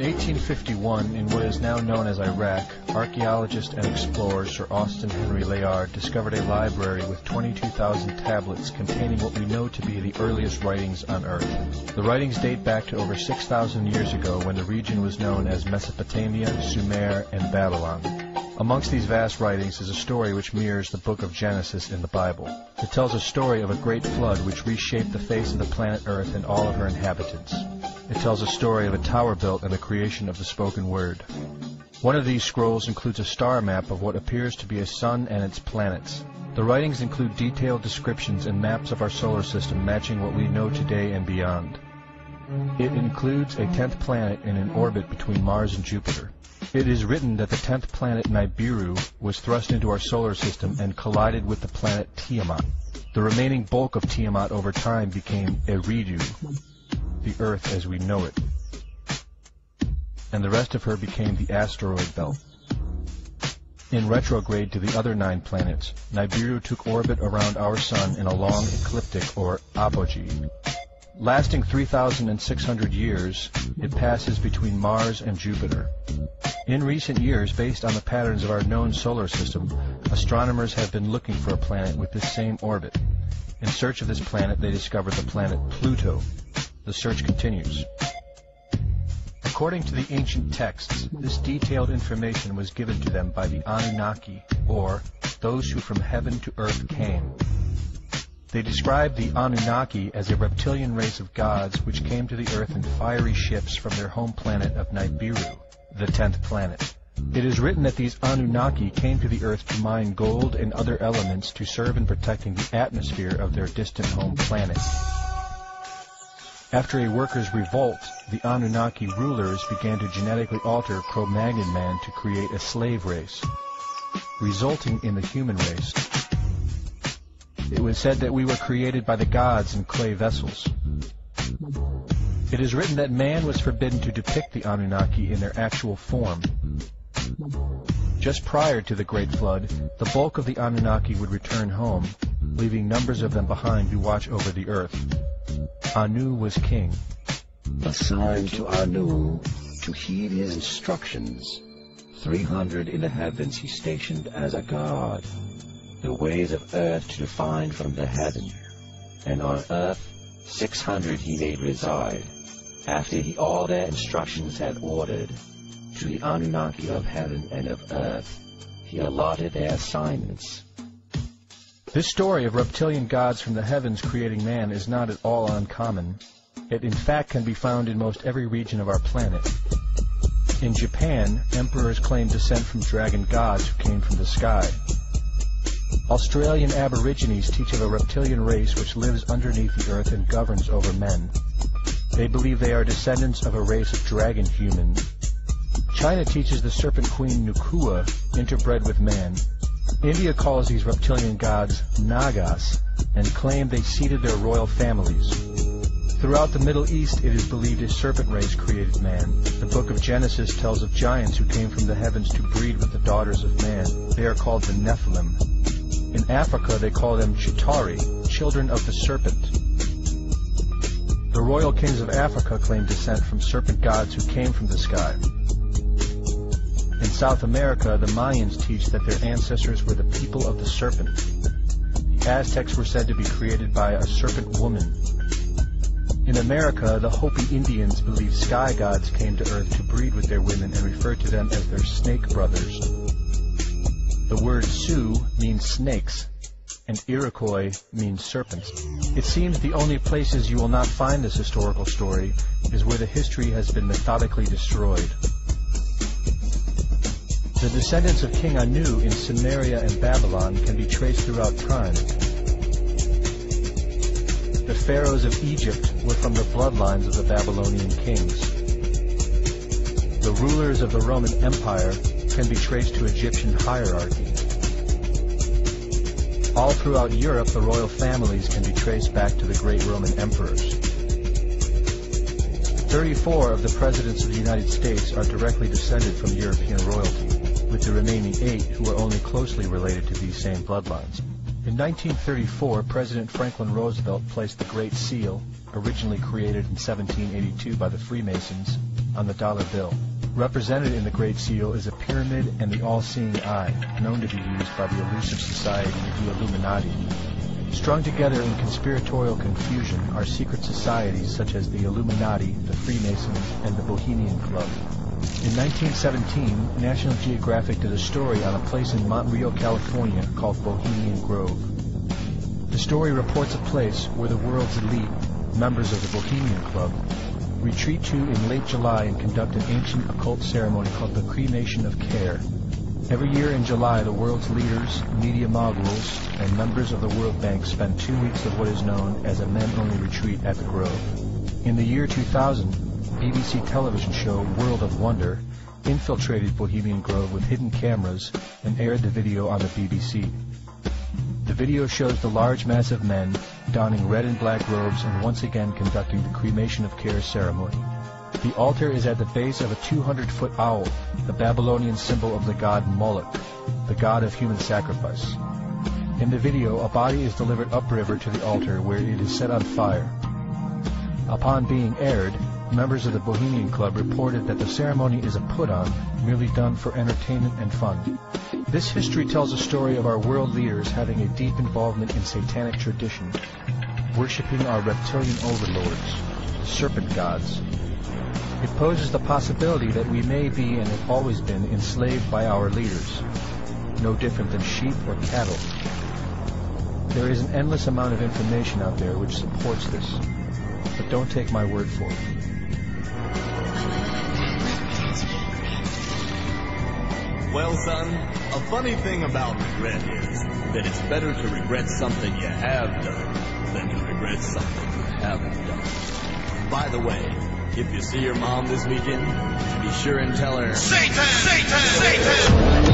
In 1851, in what is now known as Iraq, archaeologist and explorer Sir Austin Henry Layard discovered a library with 22,000 tablets containing what we know to be the earliest writings on Earth. The writings date back to over 6,000 years ago when the region was known as Mesopotamia, Sumer, and Babylon. Amongst these vast writings is a story which mirrors the book of Genesis in the Bible. It tells a story of a great flood which reshaped the face of the planet Earth and all of her inhabitants. It tells a story of a tower built and the creation of the spoken word. One of these scrolls includes a star map of what appears to be a sun and its planets. The writings include detailed descriptions and maps of our solar system matching what we know today and beyond. It includes a 10th planet in an orbit between Mars and Jupiter. It is written that the 10th planet Nibiru was thrust into our solar system and collided with the planet Tiamat. The remaining bulk of Tiamat over time became Eridu, the Earth as we know it, and the rest of her became the asteroid belt. In retrograde to the other 9 planets, Nibiru took orbit around our Sun in a long ecliptic or apogee. Lasting 3,600 years, it passes between Mars and Jupiter. In recent years, based on the patterns of our known solar system, astronomers have been looking for a planet with this same orbit. In search of this planet, they discovered the planet Pluto. The search continues. According to the ancient texts, this detailed information was given to them by the Anunnaki, or those who from heaven to earth came. They described the Anunnaki as a reptilian race of gods which came to the earth in fiery ships from their home planet of Nibiru, the 10th planet. It is written that these Anunnaki came to the earth to mine gold and other elements to serve in protecting the atmosphere of their distant home planet. After a workers' revolt, the Anunnaki rulers began to genetically alter Cro-Magnon man to create a slave race, resulting in the human race. It was said that we were created by the gods in clay vessels. It is written that man was forbidden to depict the Anunnaki in their actual form. Just prior to the Great Flood, the bulk of the Anunnaki would return home, leaving numbers of them behind to watch over the earth. Anu was king. Assigned to Anu to heed his instructions. 300 in the heavens he stationed as a god. The ways of earth to define from the heaven, and on earth 600 he made reside, after he all their instructions had ordered. To the Anunnaki of heaven and of earth he allotted their assignments. This story of reptilian gods from the heavens creating man is not at all uncommon. It in fact can be found in most every region of our planet. In Japan, emperors claim descent from dragon gods who came from the sky. Australian Aborigines teach of a reptilian race which lives underneath the earth and governs over men. They believe they are descendants of a race of dragon humans. China teaches the serpent queen Nukua interbred with man. India calls these reptilian gods Nagas and claim they seeded their royal families. Throughout the Middle East, it is believed a serpent race created man. The book of Genesis tells of giants who came from the heavens to breed with the daughters of man. They are called the Nephilim. In Africa, they call them Chitari, children of the serpent. The royal kings of Africa claim descent from serpent gods who came from the sky. In South America, the Mayans teach that their ancestors were the people of the serpent. The Aztecs were said to be created by a serpent woman. In America, the Hopi Indians believe sky gods came to earth to breed with their women and refer to them as their snake brothers. The word Sioux means snakes, and Iroquois means serpents. It seems the only places you will not find this historical story is where the history has been methodically destroyed. The descendants of King Anu in Sumeria and Babylon can be traced throughout time. The pharaohs of Egypt were from the bloodlines of the Babylonian kings. The rulers of the Roman Empire can be traced to Egyptian hierarchy. All throughout Europe, the royal families can be traced back to the great Roman emperors. 34 of the presidents of the United States are directly descended from European royalty, with the remaining 8 who are only closely related to these same bloodlines. In 1934, President Franklin Roosevelt placed the Great Seal, originally created in 1782 by the Freemasons, on the dollar bill. Represented in the Great Seal is a pyramid and the all-seeing eye, known to be used by the elusive society, the Illuminati. Strung together in conspiratorial confusion are secret societies such as the Illuminati, the Freemasons, and the Bohemian Club. In 1917, National Geographic did a story on a place in Montreal, California called Bohemian Grove. The story reports a place where the world's elite, members of the Bohemian Club, retreat to in late July and conduct an ancient occult ceremony called the Cremation of Care. Every year in July, the world's leaders, media moguls, and members of the World Bank spend 2 weeks of what is known as a men-only retreat at the Grove. In the year 2000, BBC television show World of Wonder infiltrated Bohemian Grove with hidden cameras and aired the video on the BBC. The video shows the large mass of men donning red and black robes and once again conducting the Cremation of Care ceremony. The altar is at the base of a 200-foot owl, the Babylonian symbol of the god Moloch, the god of human sacrifice. In the video, a body is delivered upriver to the altar where it is set on fire. Upon being aired, members of the Bohemian Club reported that the ceremony is a put-on, merely done for entertainment and fun. This history tells a story of our world leaders having a deep involvement in satanic tradition, worshipping our reptilian overlords, serpent gods. It poses the possibility that we may be and have always been enslaved by our leaders, no different than sheep or cattle. There is an endless amount of information out there which supports this, but don't take my word for it. Well, son, a funny thing about regret is that it's better to regret something you have done than to regret something you haven't done. By the way, if you see your mom this weekend, be sure and tell her, Satan! Satan! Satan!